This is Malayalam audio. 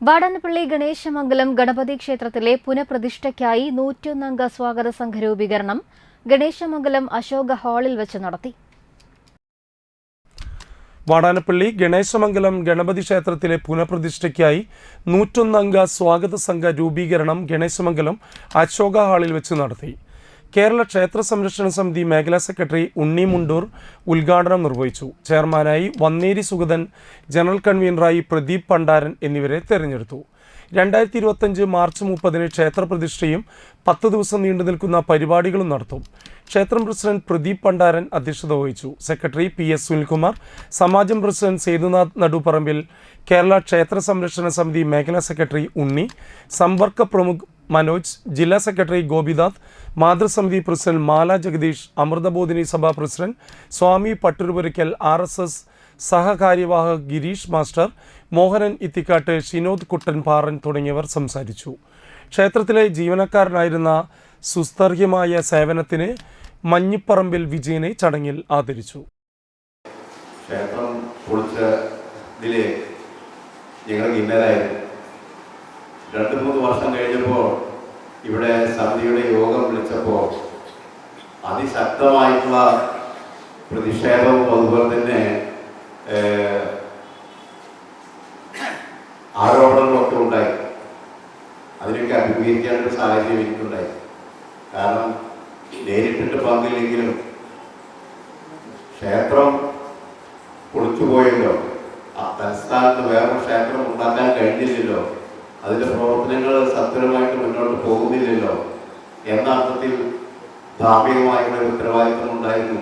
വാടാനപ്പള്ളി ഗണേശമംഗലം ഗണപതി ക്ഷേത്രത്തിലെ പുനഃപ്രതിഷ്ഠയ്ക്കായി 101 അംഗ സ്വാഗത സംഘ രൂപീകരണം ഗണേശമംഗലം അശോക ഹാളിൽ വെച്ച് നടത്തി. വാടാനപ്പള്ളി ഗണേശമംഗലം ഗണപതി ക്ഷേത്രത്തിലെ പുനഃപ്രതിഷ്ഠയ്ക്കായി 101 അംഗ സ്വാഗത സംഘ രൂപീകരണം ഗണേശമംഗലം അശോക ഹാളിൽ വെച്ച് നടത്തി. കേരള ക്ഷേത്ര സംരക്ഷണ സമിതി മേഖലാ സെക്രട്ടറി ഉണ്ണി മുണ്ടൂർ ഉദ്ഘാടനം നിർവഹിച്ചു. ചെയർമാനായി വന്നേരി സുഗതൻ, ജനറൽ കൺവീനറായി പ്രദീപ് പണ്ടാരൻ എന്നിവരെ തെരഞ്ഞെടുത്തു. 2025 മാർച്ച് 30 ക്ഷേത്രപ്രതിഷ്ഠയും 10 ദിവസം നീണ്ടു നിൽക്കുന്ന പരിപാടികളും നടത്തും. ക്ഷേത്രം പ്രസിഡന്റ് പ്രദീപ് പണ്ടാരൻ അധ്യക്ഷത വഹിച്ചു. സെക്രട്ടറി PS സുനിൽകുമാർ, സമാജം പ്രസിഡന്റ് സേതുനാഥ് നടുപ്പറമ്പിൽ, കേരള ക്ഷേത്ര സംരക്ഷണ സമിതി മേഖലാ സെക്രട്ടറി ഉണ്ണി, സമ്പർക്ക പ്രമുഖ് മനോജ്, ജില്ലാ സെക്രട്ടറി ഗോപിനാഥ്, മാതൃസമിതി പ്രസിഡന്റ് മാല ജഗദീഷ്, അമൃതബോധിനി സഭ പ്രസിഡന്റ് സ്വാമി പട്ടൂർപുരയ്ക്കൽ, RSS സഹകാര്യവാഹക് ഗിരീഷ് മാസ്റ്റർ, മോഹനൻ ഇത്തിക്കാട്ട്, ഷിനോദ് കുട്ടൻ പാറൻ തുടങ്ങിയവർ സംസാരിച്ചു. ക്ഷേത്രത്തിലെ ജീവനക്കാരനായിരുന്ന സുസ്ഥർഹ്യമായ സേവനത്തിന് മഞ്ഞിപ്പറമ്പിൽ വിജയനെ ചടങ്ങിൽ ആദരിച്ചു. ക്ഷേത്രം പൊളിച്ചതിലെ ഞങ്ങൾ ഇന്നലായിരുന്നു. 2-3 വർഷം കഴിഞ്ഞപ്പോൾ ഇവിടെ സമിതിയുടെ യോഗം വിളിച്ചപ്പോൾ അതിശക്തമായിട്ടുള്ള പ്രതിഷേധവും അതുപോലെ തന്നെ ആരോപണങ്ങളൊക്കെ ഉണ്ടായി. അതിനൊക്കെ അഭിമുഖീകരിക്കേണ്ട ഒരു സാഹചര്യം എനിക്കുണ്ടായി. കാരണം നേരിട്ടിട്ട് പങ്കില്ലെങ്കിലും ക്ഷേത്രം പൊളിച്ചുപോയല്ലോ, തലസ്ഥാനത്ത് വേറൊരു ക്ഷേത്രം ഉണ്ടാക്കാൻ കഴിഞ്ഞില്ലല്ലോ, അതിൻ്റെ പ്രവർത്തനങ്ങൾ സത്വരമായിട്ട് മുന്നോട്ട് പോകുന്നില്ലല്ലോ എന്ന അർത്ഥത്തിൽ ധാർമ്മികമായിട്ടുള്ള ഉത്തരവാദിത്വം ഉണ്ടായിരുന്നു.